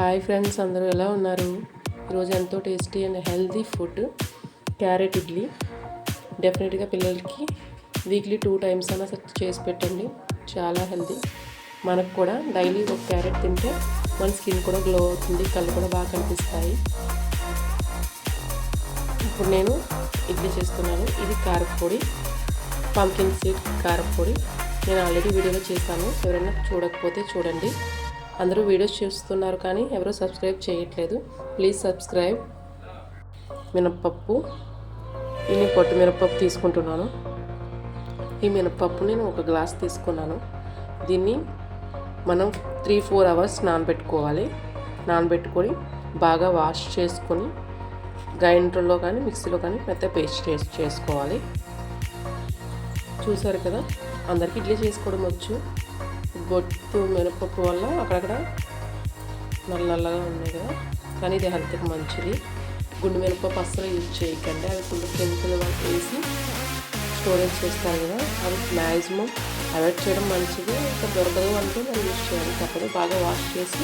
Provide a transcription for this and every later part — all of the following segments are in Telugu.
హాయ్ ఫ్రెండ్స్, అందరూ ఎలా ఉన్నారు? ఈరోజు ఎంతో tasty and healthy food carrot idli. డెఫినెట్గా పిల్లలకి వీక్లీ 2 times అయినా చేసి పెట్టండి. చాలా హెల్తీ. మనకు కూడా డైలీ ఒక క్యారెట్ తింటే మన స్కిన్ కూడా గ్లో అవుతుంది, కళ్ళు కూడా బాగా కనిపిస్తాయి. ఇప్పుడు నేను ఇడ్లీ చేస్తున్నాను. ఇది కారపొడి, పంకిన్ సీడ్ కారపొడి. నేను ఆల్రెడీ వీడియోలో చేశాను. ఎవరైనా చూడకపోతే చూడండి. అందరూ వీడియోస్ చూస్తున్నారు కానీ ఎవరో సబ్స్క్రైబ్ చేయట్లేదు. Please subscribe. మినప్పప్పు, ఇన్ని పొట్టు మినప్పప్పు తీసుకుంటున్నాను. ఈ మినప్పప్పు నేను 1 గ్లాస్ తీసుకున్నాను. దీన్ని మనం 3-4 hours నానబెట్టుకోవాలి. నానబెట్టుకొని బాగా వాష్ చేసుకొని గ్రైండర్లో కానీ మిక్సీలో కానీ మెత్తగా పేస్ట్ చేసుకోవాలి. చూసారు కదా, అందరికీ ఇడ్లీ చేసుకోవడం వచ్చు. బొట్టు మినపప్పు వల్ల అక్కడక్కడ నల్లగా ఉన్నాయి కదా, కానీ ఇది హెల్త్కి మంచిది. గుండు మినపప్పు అస్సలు యూజ్ చేయకండి. అవి ఫుల్ కెమికల్ వేసి స్టోరేజ్ చేస్తారు కదా, అది మ్యాక్సిమం అవాయిడ్ చేయడం మంచిది. ఇంకా దొరకదు అంటే మనం యూజ్ చేయాలి తప్పదు. బాగా వాష్ చేసి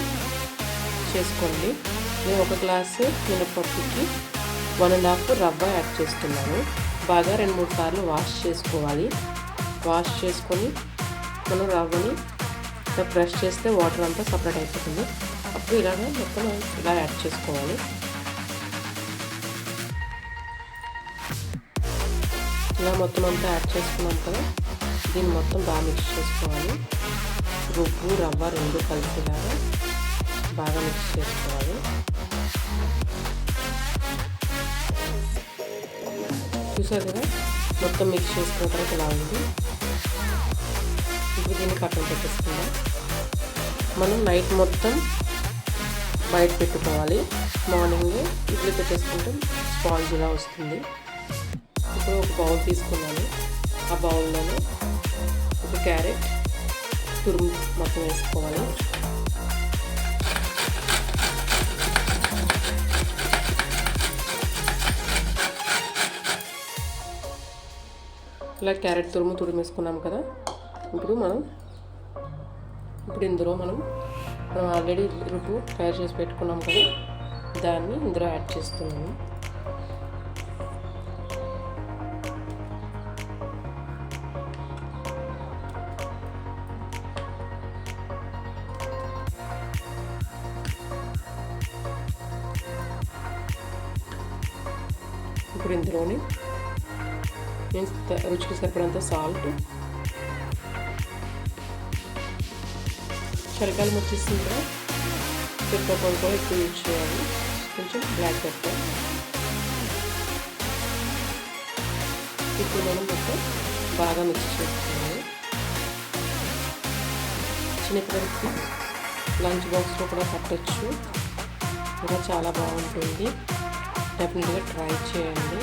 చేసుకోండి. నేను 1 గ్లాసు మినపప్పుకి 1.5 రవ్వ యాడ్ చేస్తున్నాను. బాగా 2-3 సార్లు వాష్ చేసుకోవాలి. వాష్ చేసుకొని మనం రవ్వని బ్రష్ చేస్తే వాటర్ అంతా సపరేట్ అయిపోతుంది. అప్పుడు ఇలాగ మొత్తం ఇలా యాడ్ చేసుకోవాలి. ఇలా మొత్తం అంతా యాడ్ చేసుకున్నాం కదా, దీన్ని మొత్తం బాగా మిక్స్ చేసుకోవాలి. ఉప్పు రవ్వ 2 కలిసేలాగా బాగా మిక్స్ చేసుకోవాలి. చూసారు కదా, మొత్తం మిక్స్ చేసుకున్న తర్వాత ఇలా ఉంది. ఇప్పుడు దీన్ని పక్కన పెట్టేసుకుందాం. మనం నైట్ మొత్తం బయట పెట్టుకోవాలి. మార్నింగ్ ఇడ్లీ పెట్టేసుకుంటే స్పాంజ్ ఇలా వస్తుంది. ఇప్పుడు ఒక బౌల్ తీసుకున్నాను. ఆ బౌల్లోనే ఒక క్యారెట్ తురుము మొత్తం వేసుకోవాలి. ఇలా క్యారెట్ తురుము వేసుకున్నాం కదా. ఇప్పుడు ఇందులో మనం ఆల్రెడీ రుబ్బు తయారు చేసి పెట్టుకున్నాం కదా, దాన్ని ఇందులో యాడ్ చేస్తున్నాము. ఇప్పుడు ఇందులోని నేను రుచికి సరిపడంత సాల్ట్, చలికాలం వచ్చేసింది కదా, పెప్పర్ కూడా ఎక్కువ యూజ్ చేయాలి. కొంచెం బ్లాక్ పెప్పర్. ఇప్పుడు మనం మొత్తం బాగా మిక్స్ చేసుకోవాలి. చిన్నపిల్లలకి లంచ్ బాక్స్లో కూడా పెట్టచ్చు. ఇంకా చాలా బాగుంటుంది. డెఫినెట్గా ట్రై చేయండి.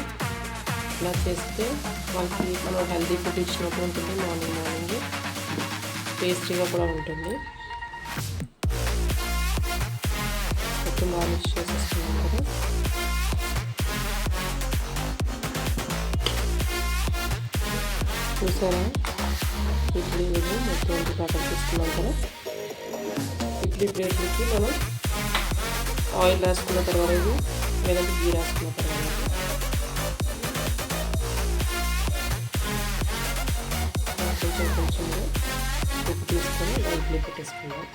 ఇలా చేస్తే వాళ్ళకి మనం హెల్తీ ఫుడ్ ఇచ్చినట్టు ఉంటుంది. మార్నింగ్ టేస్టీగా కూడా ఉంటుంది. మొత్తం బాగా మిక్స్ చేసేస్తున్నాం కదా. చూసారా, ఇడ్లీ మొత్తం ఇంటి పక్కన తీసుకున్నాం కదా. ఇడ్లీ ప్లేట్లకి మనం ఆయిల్ రాసుకున్న తర్వాత లేదంటే గీ రాసుకున్న తర్వాత కొంచెం ఉప్పు తీసుకొని ఇడ్లీ పెట్టేసుకుందాం.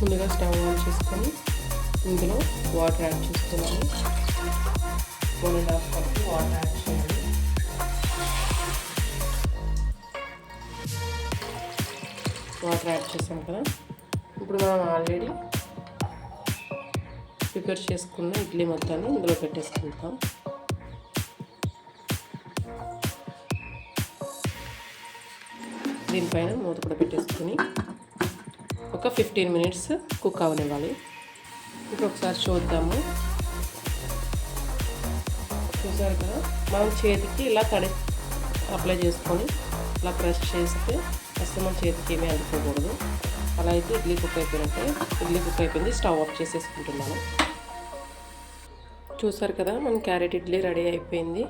ముందుగా స్టవ్ ఆన్ చేసుకొని ఇందులో వాటర్ యాడ్ చేస్తున్నాను. 1.5 కప్ వాటర్ యాడ్ చేయాలి. వాటర్ యాడ్ చేసాం కదా. ఇప్పుడు మనం ఆల్రెడీ ప్రిపేర్ చేసుకున్న ఇడ్లీ మొత్తాన్ని ఇందులో పెట్టేసుకుంటాం. దీనిపైన మూత కూడా పెట్టేసుకొని ఒక 15 minutes కుక్ అవనివ్వాలి. ఇప్పుడు ఒకసారి చూద్దాము. చూసారు కదా, మనం చేతికి ఇలా తడి అప్లై చేసుకొని అలా ప్రెస్ చేస్తే అసలు మన చేతికి ఏమీ అందుకోకూడదు. అలా అయితే ఇడ్లీ కుక్ అయిపోయినట్టే. ఇడ్లీ కుక్ అయిపోయింది. స్టవ్ ఆఫ్ చేసేసుకుంటున్నాను. చూసారు కదా, మన క్యారెట్ ఇడ్లీ రెడీ అయిపోయింది.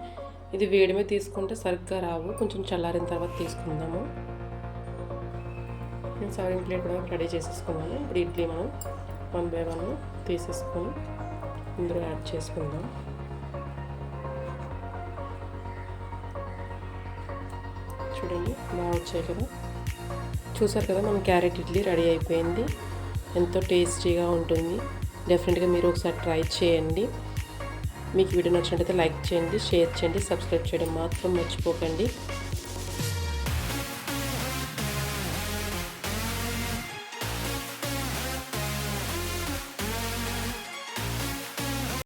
ఇది వేడి మీద తీసుకుంటే సరిగ్గా రావు, కొంచెం చల్లారిన తర్వాత తీసుకుందాము. నేను సర్వింగ్ ప్లేట్ కూడా రెడీ చేసేసుకున్నాను. ఇప్పుడు ఇడ్లీ మనం 1 by 1 తీసేసుకొని ఇందులో యాడ్ చేసుకుందాం. చూడండి బాగా వచ్చాయి కదా. చూసారు కదా, మన క్యారెట్ ఇడ్లీ రెడీ అయిపోయింది. ఎంతో టేస్టీగా ఉంటుంది. డెఫినెట్గా మీరు ఒకసారి ట్రై చేయండి. మీకు వీడియో నచ్చినట్లయితే లైక్ చేయండి, షేర్ చేయండి, సబ్స్క్రైబ్ చేయడం మాత్రం మర్చిపోకండి.